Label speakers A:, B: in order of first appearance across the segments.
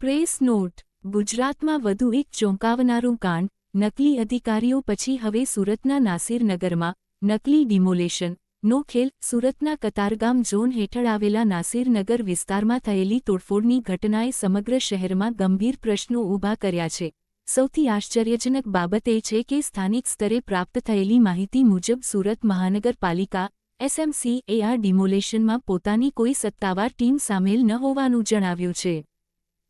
A: Press not ગુજરાતમાં વધુ એક ચોંકાવનારું કાંડ નકલી અધિકારીઓ પછી હવે સુરતના નાસિરનગરમાં નકલી ડિમોલેશનનો ખેલ સુરતના કતારગામ ઝોન હેઠળ આવેલા નાસિરનગર વિસ્તારમાં થયેલી તોડફોડની ઘટનાએ સમગ્ર શહેરમાં ગંભીર પ્રશ્નો ઊભા કર્યા છે। સૌથી આશ્ચર્યજનક બાબત એ છે કે સ્થાનિક સ્તરે પ્રાપ્ત થયેલી માહિતી મુજબ સુરત મહાનગરપાલિકા SMC એ આ ડિમોલેશનમાં પોતાની કોઈ સત્તાવાર ટીમ સામેલ ન હોવાનું જણાવ્યું છે।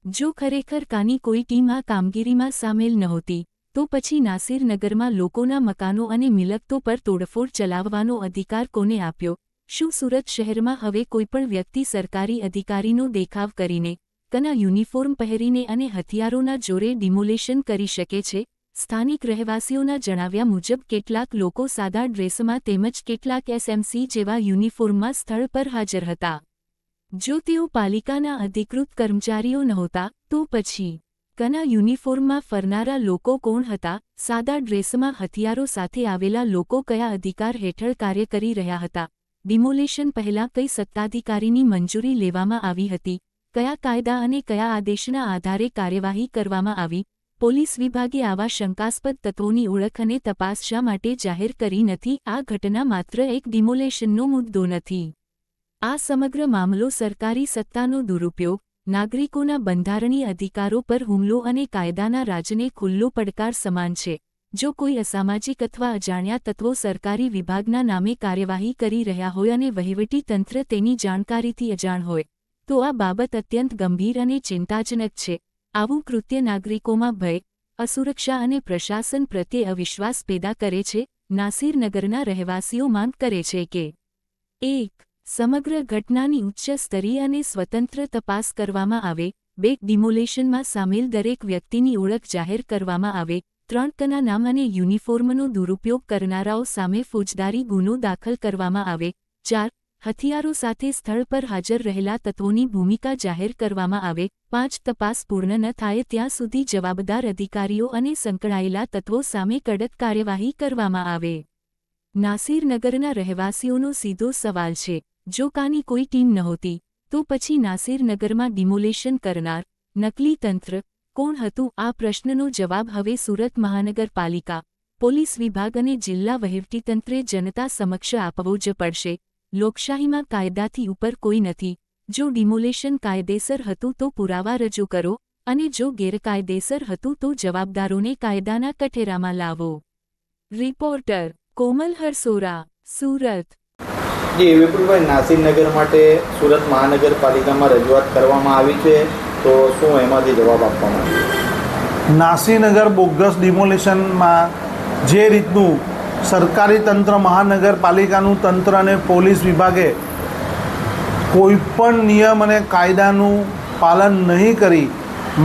A: જો ખરેખર કાની કોઈ ટીમ આ કામગીરીમાં સામેલ નહોતી તો પછી નાસિરનગરમાં લોકોના મકાનો અને મિલકતો પર તોડફોડ ચલાવવાનો અધિકાર કોને આપ્યો? શું સુરત શહેરમાં હવે કોઈપણ વ્યક્તિ સરકારી અધિકારીનો દેખાવ કરીને કના યુનિફોર્મ પહેરીને અને હથિયારોના જોરે ડિમોલેશન કરી શકે છે? સ્થાનિક રહેવાસીઓના જણાવ્યા મુજબ કેટલાક લોકો સાદા ડ્રેસમાં તેમજ કેટલાક SMC જેવા યુનિફોર્મમાં સ્થળ પર હાજર હતા। જો તેઓ પાલિકાના અધિકૃત કર્મચારીઓ નહોતા તો પછી કના યુનિફોર્મમાં ફરનારા લોકો કોણ હતા? સાદા ડ્રેસમાં હથિયારો સાથે આવેલા લોકો કયા અધિકાર હેઠળ કાર્ય કરી રહ્યા હતા? ડિમોલેશન પહેલાં કઈ સત્તાધિકારીની મંજૂરી લેવામાં આવી હતી? કયા કાયદા અને કયા આદેશના આધારે કાર્યવાહી કરવામાં આવી? પોલીસ વિભાગે આવા શંકાસ્પદ તત્વોની ઓળખ અને તપાસ શા માટે જાહેર કરી નથી? આ ઘટના માત્ર એક ડિમોલેશનનો મુદ્દો નથી। આ સમગ્ર મામલો સરકારી સત્તાનો દુરુપયોગ, નાગરિકોના બંધારણીય અધિકારો પર હુમલો અને કાયદાના રાજને ખુલ્લો પડકાર સમાન છે। જો કોઈ અસામાજિક અથવા અજાણ્યા તત્વો સરકારી વિભાગના નામે કાર્યવાહી કરી રહ્યા હોય અને વહીવટી તંત્ર તેની જાણકારીથી અજાણ હોય તો આ બાબત અત્યંત ગંભીર અને ચિંતાજનક છે। આવું કૃત્ય નાગરિકોમાં ભય, અસુરક્ષા અને પ્રશાસન પ્રત્યે અવિશ્વાસ પેદા કરે છે। નાસિરનગરના રહેવાસીઓ માંગ કરે છે કે 1. સમગ્ર ઘટનાની ઉચ્ચ સ્તરીય અને સ્વતંત્ર તપાસ કરવામાં આવે। 2. ડિમોલેશનમાં સામેલ દરેક વ્યક્તિની ઓળખ જાહેર કરવામાં આવે। 3. કના નામ અને યુનિફોર્મનો દુરુપયોગ કરનારાઓ સામે ફોજદારી ગુનો દાખલ કરવામાં આવે। 4. હથિયારો સાથે સ્થળ પર હાજર રહેલા તત્વોની ભૂમિકા જાહેર કરવામાં આવે। 5. તપાસ પૂર્ણ ન થાય ત્યાં સુધી જવાબદાર અધિકારીઓ અને સંકળાયેલા તત્વો સામે કડક કાર્યવાહી કરવામાં આવે। નાસિરનગરના રહેવાસીઓનો સીધો સવાલ છે, જો કાની કોઈ ટીમ નહોતી તો પછી નાસિરનગરમાં ડિમોલેશન કરનાર નકલી તંત્ર કોણ હતું? આ પ્રશ્નનો જવાબ હવે સુરત મહાનગરપાલિકા, પોલીસ વિભાગ અને જિલ્લા વહીવટીતંત્રે જનતા સમક્ષ આપવો જ પડશે। લોકશાહીમાં કાયદાથી ઉપર કોઈ નથી। જો ડિમોલેશન કાયદેસર હતું તો પુરાવા રજૂ કરો અને જો ગેરકાયદેસર હતું તો જવાબદારોને કાયદાના કઠેરામાં લાવો। રિપોર્ટર કોમલ હરસોરા, સુરત।
B: જી વિપુલભાઈ, નાસિરનગર માટે સુરત મહાનગરપાલિકામાં રજૂઆત કરવામાં આવી છે, તો શું એમાંથી જવાબ આપવામાં આવ્યો?
C: નાસિરનગર બોગસ ડિમોલેશનમાં જે રીતનું સરકારી તંત્ર, મહાનગરપાલિકાનું તંત્ર અને પોલીસ વિભાગે કોઈપણ નિયમ અને કાયદાનું પાલન નહીં કરી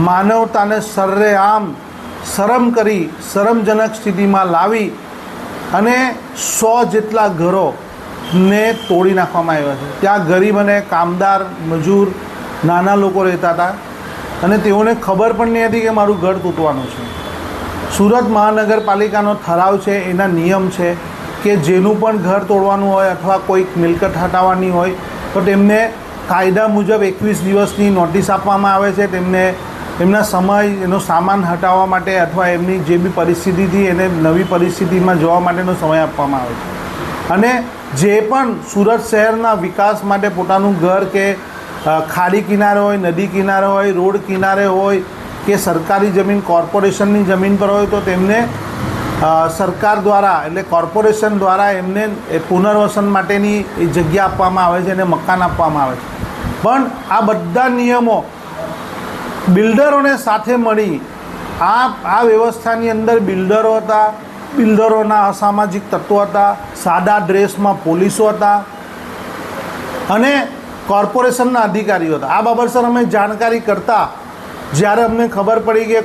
C: માનવતાને સરેઆમ શરમ કરી શરમજનક સ્થિતિમાં લાવી અને 100 જેટલા ઘરોને તોડી નાખવામાં આવ્યા છે। ત્યાં ગરીબ અને કામદાર, મજૂર, નાના લોકો રહેતા હતા અને તેઓને ખબર પણ નહીં હતી કે મારું ઘર તૂટવાનું છે। સુરત મહાનગરપાલિકાનો ઠરાવ છે, એના નિયમ છે કે જેનું પણ ઘર તોડવાનું હોય અથવા કોઈક મિલકત હટાવવાની હોય તો તેમને કાયદા મુજબ 21 દિવસની નોટિસ આપવામાં આવે છે। તેમને એમના સમય, એનો સામાન હટાવવા માટે અથવા એમની જે બી પરિસ્થિતિથી એને નવી પરિસ્થિતિમાં જવા માટેનો સમય આપવામાં આવે છે। અને જે પણ સુરત શહેરના વિકાસ માટે પોતાનું ઘર કે ખાડી કિનારે હોય, નદી કિનારે હોય, રોડ કિનારે હોય કે સરકારી જમીન કોર્પોરેશનની જમીન પર હોય તો તેમને સરકાર દ્વારા એટલે કોર્પોરેશન દ્વારા એમને પુનર્વસન માટેની જગ્યા આપવામાં આવે છે અને મકાન આપવામાં આવે છે। પણ આ બધા નિયમો બિલ્ડરોને સાથે મળી આ વ્યવસ્થાની અંદર બિલ્ડરો હતા, બિલ્ડરોના અસામાજિક તત્વો હતા, સાદા ડ્રેસમાં પોલીસો હતા અને કોર્પોરેશનના અધિકારીઓ હતા। આ બાબતસર અમે જાણકારી કરતાં જ્યારે અમને ખબર પડી કે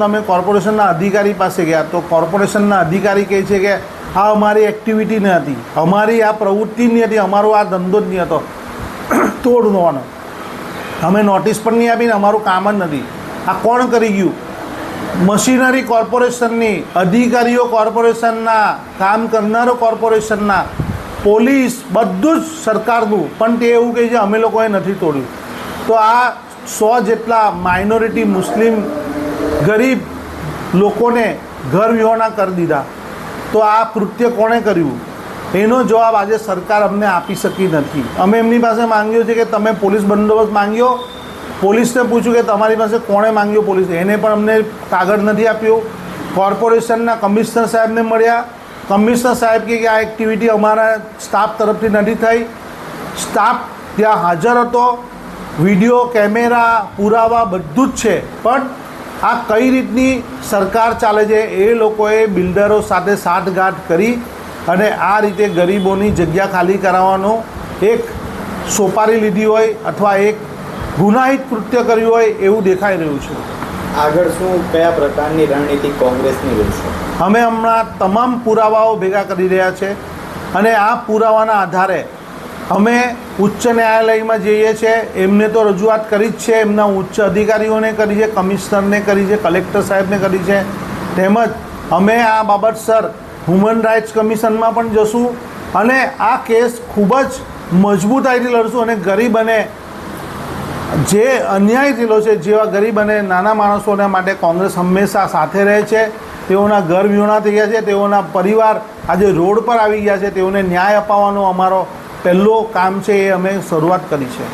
C: અમે કોર્પોરેશનના અધિકારી પાસે ગયા તો કોર્પોરેશનના અધિકારી કહે છે કે આ અમારી એક્ટિવિટી ન હતી, અમારી આ પ્રવૃત્તિ નહીં હતી, અમારો આ ધંધો જ નહીં હતો તોડવાનો, અમે નોટિસ પણ નહીં આપીને અમારું કામ જ નથી। આ કોણ કરી ગયું? મશીનરી કોર્પોરેશનની, અધિકારીઓ કોર્પોરેશનના, કામ કરનારો કોર્પોરેશનના, પોલીસ, બધું જ સરકારનું, પણ તે એવું કહે છે અમે લોકોએ નથી તોડ્યું। તો આ 100 જેટલા માઇનોરિટી મુસ્લિમ ગરીબ લોકોને ઘર વિહોણા કરી દીધા, તો આ કૃત્ય કોણે કર્યું એનો જવાબ આજે સરકાર અમને આપી શકી નથી. અમે એમની પાસે માંગ્યો છે કે તમે પોલીસ બંદોબસ્ત માંગ્યો, પોલીસને પૂછ્યું કે તમારી પાસે કોણે માંગ્યો પોલીસ, એને પણ અમને કાગળ નથી આપ્યો. કોર્પોરેશનના કમિશનર સાહેબને મળ્યા, કમિશનર સાહેબ કે આ એક્ટિવિટી અમારા સ્ટાફ તરફથી નથી થઈ. સ્ટાફ ત્યાં હાજર હતો, વિડીયો કેમેરા પુરાવા બધું જ છે, પણ આ કઈ રીતની સરકાર ચાલે છે એ લોકોએ બિલ્ડરો સાથે સાઠગાંઠ કરી અને આ રીતે ગરીબોની જગ્યા ખાલી કરાવવાનો એક સોપારી લીધી હોય અથવા એક ગુનાહિત કૃત્ય કર્યું હોય એવું દેખાઈ રહ્યું છે.
B: આગળ શું કયા પ્રકારની રણનીતિ કોંગ્રેસની રહેશે?
C: અમે હમણાં તમામ પુરાવાઓ ભેગા કરી રહ્યા છે અને આ પુરાવાના આધારે અમે ઉચ્ચ ન્યાયાલયમાં જઈએ છીએ. એમને તો રજૂઆત કરી જ છે, એમના ઉચ્ચ અધિકારીઓને કરી છે, કમિશનરને કરી છે, કલેક્ટર સાહેબને કરી છે, તેમજ અમે આ બાબતસર હ્યુમન રાઇટ્સ કમિશનમાં પણ જશું અને આ કેસ ખૂબ જ મજબૂતાઈથી લડશું. અને ગરીબ અને જે અન્યાય થયેલો છે, જેવા ગરીબ અને નાના માણસોના માટે કોંગ્રેસ હંમેશા સાથે રહે છે. તેઓના ઘર વિહોણા થઈ ગયા છે, તેઓના પરિવાર આજે રોડ પર આવી ગયા છે, તેઓને ન્યાય અપાવવાનો અમારો પહેલો કામ છે, એ અમે શરૂઆત કરી છે.